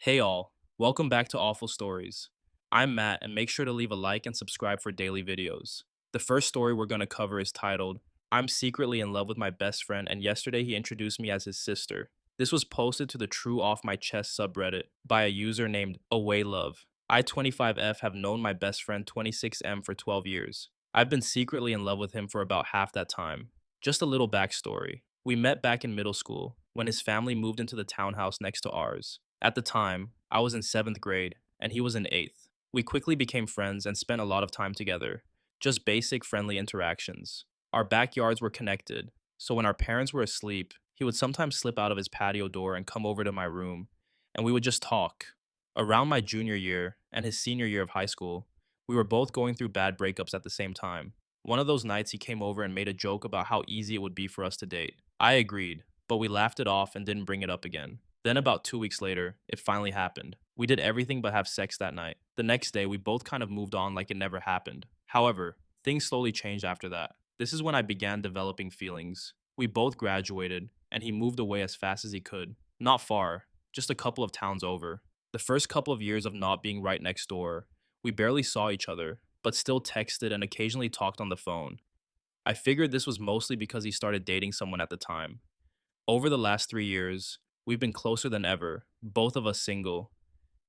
Hey all, welcome back to Awful Stories. I'm Matt, and make sure to leave a like and subscribe for daily videos. The first story we're going to cover is titled, I'm secretly in love with my best friend, and yesterday he introduced me as his sister. This was posted to the True Off My Chest subreddit by a user named AwayLove. I25F have known my best friend 26M for 12 years. I've been secretly in love with him for about half that time. Just a little backstory. We met back in middle school when his family moved into the townhouse next to ours. At the time, I was in 7th grade and he was in 8th. We quickly became friends and spent a lot of time together. Just basic friendly interactions. Our backyards were connected, so when our parents were asleep, he would sometimes slip out of his patio door and come over to my room, and we would just talk. Around my junior year and his senior year of high school, we were both going through bad breakups at the same time. One of those nights, he came over and made a joke about how easy it would be for us to date. I agreed, but we laughed it off and didn't bring it up again. Then, about 2 weeks later, it finally happened. We did everything but have sex that night. The next day, we both kind of moved on like it never happened. However, things slowly changed after that. This is when I began developing feelings. We both graduated, and he moved away as fast as he could. Not far, just a couple of towns over. The first couple of years of not being right next door, we barely saw each other, but still texted and occasionally talked on the phone. I figured this was mostly because he started dating someone at the time. Over the last 3 years, we've been closer than ever, both of us single.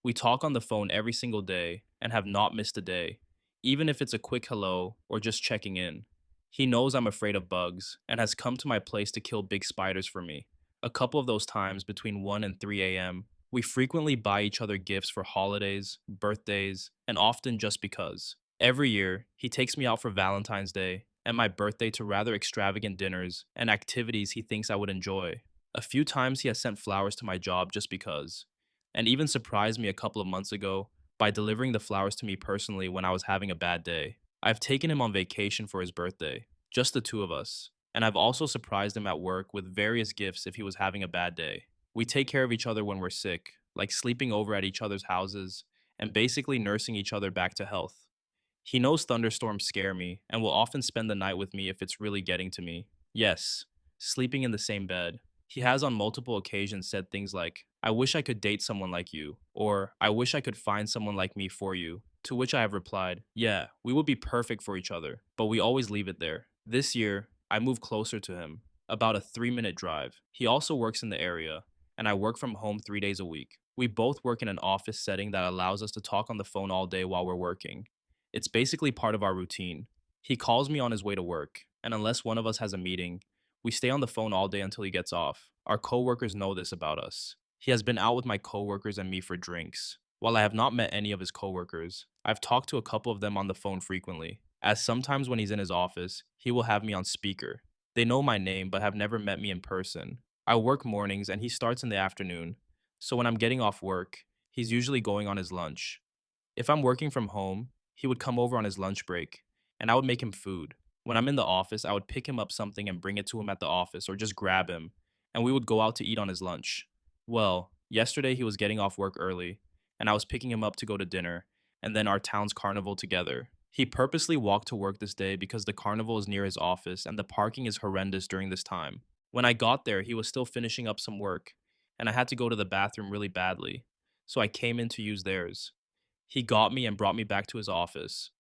We talk on the phone every single day and have not missed a day, even if it's a quick hello or just checking in. He knows I'm afraid of bugs and has come to my place to kill big spiders for me. A couple of those times between 1 and 3 a.m., we frequently buy each other gifts for holidays, birthdays, and often just because. Every year, he takes me out for Valentine's Day and my birthday to rather extravagant dinners and activities he thinks I would enjoy. A few times he has sent flowers to my job just because, and even surprised me a couple of months ago by delivering the flowers to me personally when I was having a bad day. I've taken him on vacation for his birthday, just the two of us, and I've also surprised him at work with various gifts if he was having a bad day. We take care of each other when we're sick, like sleeping over at each other's houses and basically nursing each other back to health. He knows thunderstorms scare me and will often spend the night with me if it's really getting to me. Yes, sleeping in the same bed. He has on multiple occasions said things like, I wish I could date someone like you, or I wish I could find someone like me for you. To which I have replied, yeah, we would be perfect for each other, but we always leave it there. This year, I moved closer to him, about a 3-minute drive. He also works in the area, and I work from home 3 days a week. We both work in an office setting that allows us to talk on the phone all day while we're working. It's basically part of our routine. He calls me on his way to work, and unless one of us has a meeting, we stay on the phone all day until he gets off. Our coworkers know this about us. He has been out with my coworkers and me for drinks. While I have not met any of his coworkers, I've talked to a couple of them on the phone frequently, as sometimes when he's in his office, he will have me on speaker. They know my name but have never met me in person. I work mornings and he starts in the afternoon, so when I'm getting off work, he's usually going on his lunch. If I'm working from home, he would come over on his lunch break, and I would make him food. When I'm in the office, I would pick him up something and bring it to him at the office or just grab him, and we would go out to eat on his lunch. Well, yesterday he was getting off work early, and I was picking him up to go to dinner, and then our town's carnival together. He purposely walked to work this day because the carnival is near his office and the parking is horrendous during this time. When I got there, he was still finishing up some work, and I had to go to the bathroom really badly, so I came in to use theirs. He got me and brought me back to his office.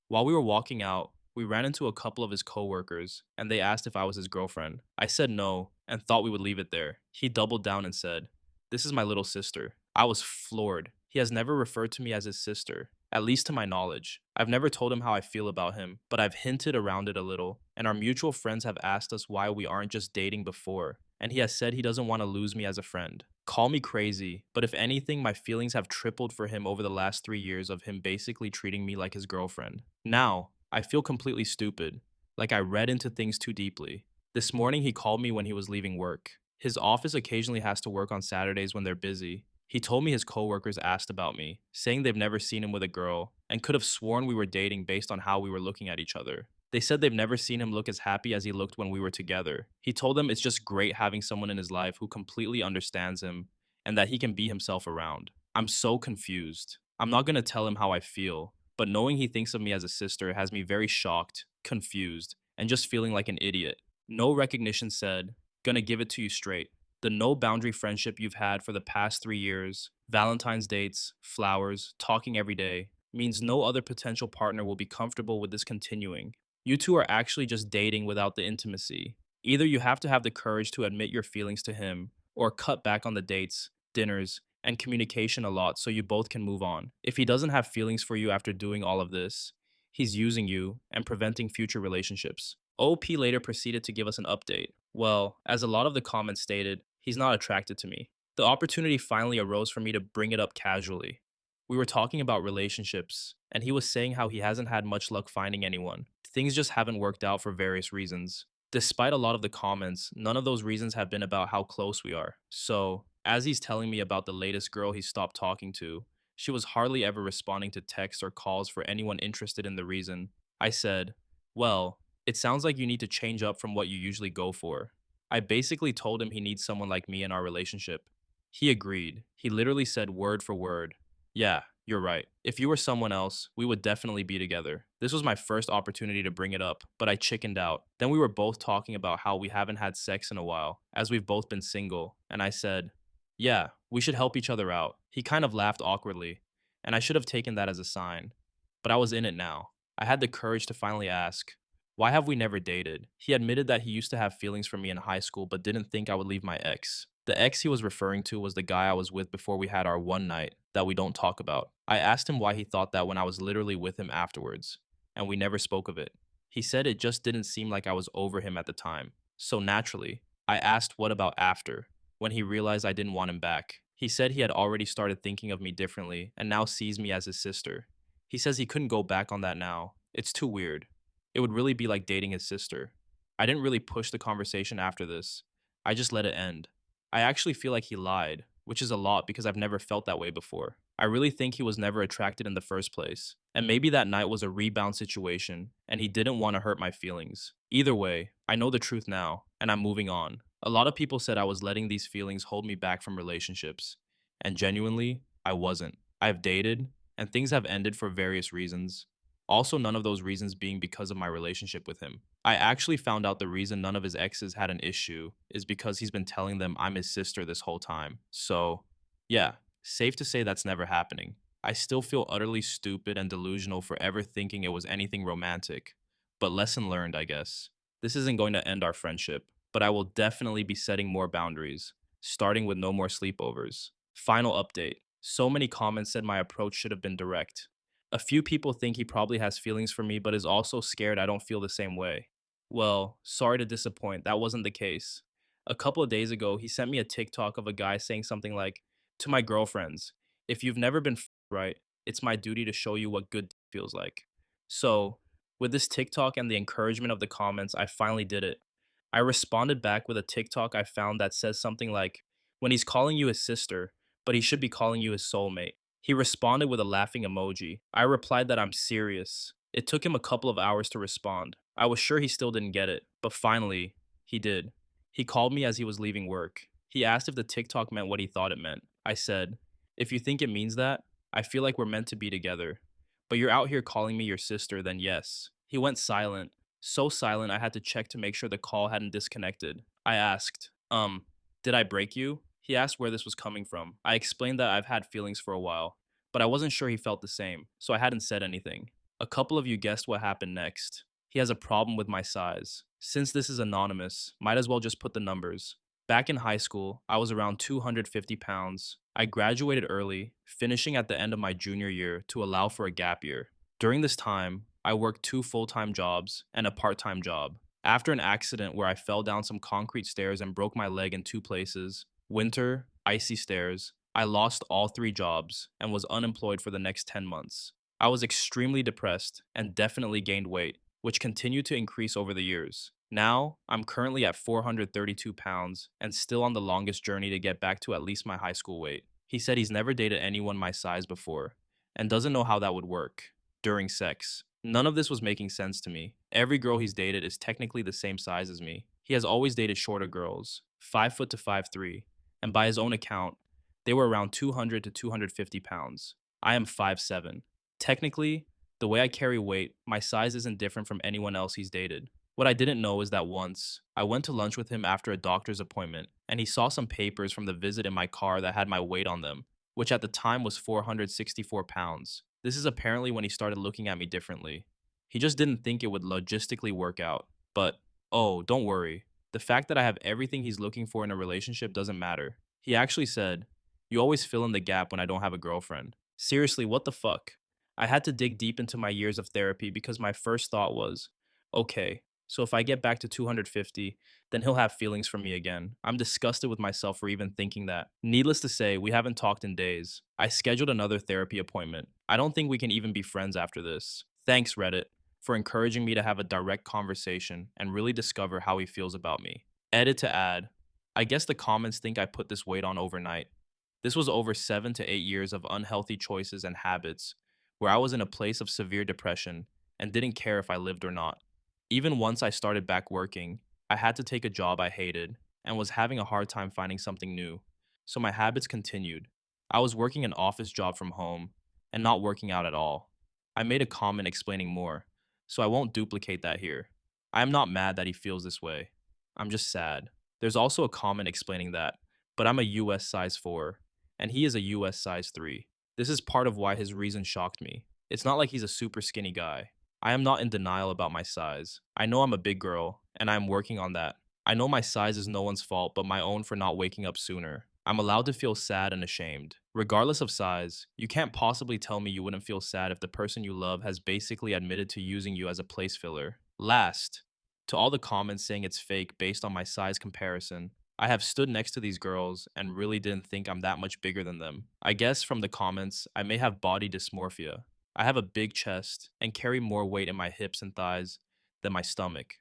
While we were walking out, we ran into a couple of his coworkers, and they asked if I was his girlfriend. I said no and thought we would leave it there. He doubled down and said, this is my little sister. I was floored. He has never referred to me as his sister, at least to my knowledge. I've never told him how I feel about him, but I've hinted around it a little, and our mutual friends have asked us why we aren't just dating before, and he has said he doesn't want to lose me as a friend. Call me crazy, but if anything, my feelings have tripled for him over the last 3 years of him basically treating me like his girlfriend. Now, I feel completely stupid, like I read into things too deeply. This morning, he called me when he was leaving work. His office occasionally has to work on Saturdays when they're busy. He told me his coworkers asked about me, saying they've never seen him with a girl, and could have sworn we were dating based on how we were looking at each other. They said they've never seen him look as happy as he looked when we were together. He told them it's just great having someone in his life who completely understands him and that he can be himself around. I'm so confused. I'm not gonna tell him how I feel, but knowing he thinks of me as a sister has me very shocked, confused, and just feeling like an idiot. No recognition said, gonna give it to you straight. The no boundary friendship you've had for the past 3 years, Valentine's dates, flowers, talking every day means no other potential partner will be comfortable with this continuing. You two are actually just dating without the intimacy. Either you have to have the courage to admit your feelings to him, or cut back on the dates, dinners, and communication a lot so you both can move on. If he doesn't have feelings for you after doing all of this, he's using you and preventing future relationships. OP later proceeded to give us an update. Well, as a lot of the comments stated, he's not attracted to me. The opportunity finally arose for me to bring it up casually. We were talking about relationships, and he was saying how he hasn't had much luck finding anyone. Things just haven't worked out for various reasons. Despite a lot of the comments, none of those reasons have been about how close we are. So, as he's telling me about the latest girl he stopped talking to, she was hardly ever responding to texts or calls for anyone interested in the reason. I said, well, it sounds like you need to change up from what you usually go for. I basically told him he needs someone like me in our relationship. He agreed. He literally said word for word, yeah, you're right. If you were someone else, we would definitely be together. This was my first opportunity to bring it up, but I chickened out. Then we were both talking about how we haven't had sex in a while, as we've both been single, and I said, yeah, we should help each other out. He kind of laughed awkwardly, and I should have taken that as a sign. But I was in it now. I had the courage to finally ask, why have we never dated? He admitted that he used to have feelings for me in high school, but didn't think I would leave my ex. The ex he was referring to was the guy I was with before we had our one night that we don't talk about. I asked him why he thought that when I was literally with him afterwards, and we never spoke of it. He said it just didn't seem like I was over him at the time. So naturally, I asked what about after, when he realized I didn't want him back. He said he had already started thinking of me differently and now sees me as his sister. He says he couldn't go back on that now. It's too weird. It would really be like dating his sister. I didn't really push the conversation after this. I just let it end. I actually feel like he lied, which is a lot because I've never felt that way before. I really think he was never attracted in the first place. And maybe that night was a rebound situation and he didn't want to hurt my feelings. Either way, I know the truth now and I'm moving on. A lot of people said I was letting these feelings hold me back from relationships. And genuinely, I wasn't. I've dated and things have ended for various reasons. Also, none of those reasons being because of my relationship with him. I actually found out the reason none of his exes had an issue is because he's been telling them I'm his sister this whole time. So, yeah, safe to say that's never happening. I still feel utterly stupid and delusional for ever thinking it was anything romantic. But lesson learned, I guess. This isn't going to end our friendship, but I will definitely be setting more boundaries, starting with no more sleepovers. Final update. So many comments said my approach should have been direct. A few people think he probably has feelings for me, but is also scared I don't feel the same way. Well, sorry to disappoint, that wasn't the case. A couple of days ago, he sent me a TikTok of a guy saying something like, to my girlfriends, if you've never been right, it's my duty to show you what good feels like. So, with this TikTok and the encouragement of the comments, I finally did it. I responded back with a TikTok I found that says something like, when he's calling you his sister, but he should be calling you his soulmate. He responded with a laughing emoji. I replied that I'm serious. It took him a couple of hours to respond. I was sure he still didn't get it, but finally, he did. He called me as he was leaving work. He asked if the TikTok meant what he thought it meant. I said, if you think it means that, I feel like we're meant to be together. But you're out here calling me your sister, then yes. He went silent. So silent I had to check to make sure the call hadn't disconnected. I asked, did I break you? He asked where this was coming from. I explained that I've had feelings for a while, but I wasn't sure he felt the same, so I hadn't said anything. A couple of you guessed what happened next. He has a problem with my size. Since this is anonymous, might as well just put the numbers. Back in high school, I was around 250 pounds. I graduated early, finishing at the end of my junior year to allow for a gap year. During this time, I worked 2 full-time jobs and a part-time job. After an accident where I fell down some concrete stairs and broke my leg in 2 places, winter, icy stairs, I lost all 3 jobs and was unemployed for the next 10 months. I was extremely depressed and definitely gained weight, which continued to increase over the years. Now, I'm currently at 432 pounds and still on the longest journey to get back to at least my high school weight. He said he's never dated anyone my size before and doesn't know how that would work during sex. None of this was making sense to me. Every girl he's dated is technically the same size as me. He has always dated shorter girls, 5 foot to 5'3", and by his own account, they were around 200 to 250 pounds. I am 5'7". Technically, the way I carry weight, my size isn't different from anyone else he's dated. What I didn't know is that once, I went to lunch with him after a doctor's appointment, and he saw some papers from the visit in my car that had my weight on them, which at the time was 464 pounds. This is apparently when he started looking at me differently. He just didn't think it would logistically work out. But, oh, don't worry. The fact that I have everything he's looking for in a relationship doesn't matter. He actually said, "You always fill in the gap when I don't have a girlfriend." Seriously, what the fuck? I had to dig deep into my years of therapy because my first thought was, okay, so if I get back to 250, then he'll have feelings for me again. I'm disgusted with myself for even thinking that. Needless to say, we haven't talked in days. I scheduled another therapy appointment. I don't think we can even be friends after this. Thanks, Reddit, for encouraging me to have a direct conversation and really discover how he feels about me. Edit to add. I guess the comments think I put this weight on overnight. This was over 7 to 8 years of unhealthy choices and habits where I was in a place of severe depression and didn't care if I lived or not. Even once I started back working, I had to take a job I hated and was having a hard time finding something new. So my habits continued. I was working an office job from home and not working out at all. I made a comment explaining more, so I won't duplicate that here. I am not mad that he feels this way. I'm just sad. There's also a comment explaining that, but I'm a US size 4, and he is a US size 3. This is part of why his reason shocked me. It's not like he's a super skinny guy. I am not in denial about my size. I know I'm a big girl, and I am working on that. I know my size is no one's fault but my own for not waking up sooner. I'm allowed to feel sad and ashamed. Regardless of size, you can't possibly tell me you wouldn't feel sad if the person you love has basically admitted to using you as a place filler. Last, to all the comments saying it's fake based on my size comparison, I have stood next to these girls and really didn't think I'm that much bigger than them. I guess from the comments, I may have body dysmorphia. I have a big chest and carry more weight in my hips and thighs than my stomach.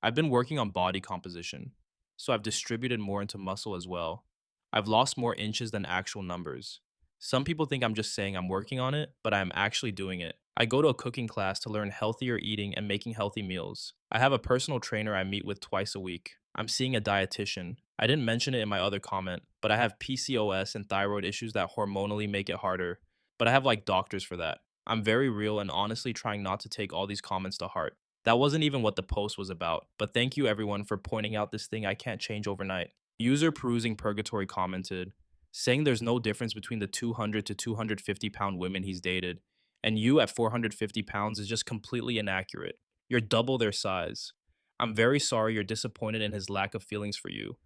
I've been working on body composition, so I've distributed more into muscle as well. I've lost more inches than actual numbers. Some people think I'm just saying I'm working on it, but I am actually doing it. I go to a cooking class to learn healthier eating and making healthy meals. I have a personal trainer I meet with twice a week. I'm seeing a dietitian. I didn't mention it in my other comment, but I have PCOS and thyroid issues that hormonally make it harder. But I have like doctors for that. I'm very real and honestly trying not to take all these comments to heart. That wasn't even what the post was about, but thank you everyone for pointing out this thing I can't change overnight. User Perusing Purgatory commented, saying there's no difference between the 200 to 250-pound women he's dated, and you at 450 pounds is just completely inaccurate. You're double their size. I'm very sorry you're disappointed in his lack of feelings for you,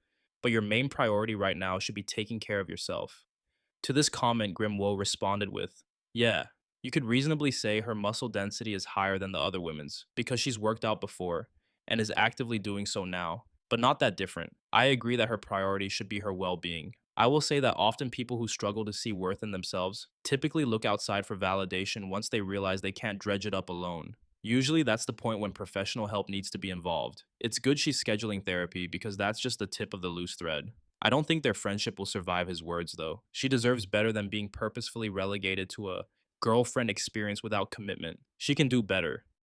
but your main priority right now should be taking care of yourself. To this comment, Grimwoe responded with, "Yeah, you could reasonably say her muscle density is higher than the other women's because she's worked out before and is actively doing so now, but not that different. I agree that her priority should be her well being. I will say that often people who struggle to see worth in themselves typically look outside for validation once they realize they can't dredge it up alone. Usually, that's the point when professional help needs to be involved. It's good she's scheduling therapy because that's just the tip of the loose thread. I don't think their friendship will survive his words, though. She deserves better than being purposefully relegated to a girlfriend experience without commitment. She can do better.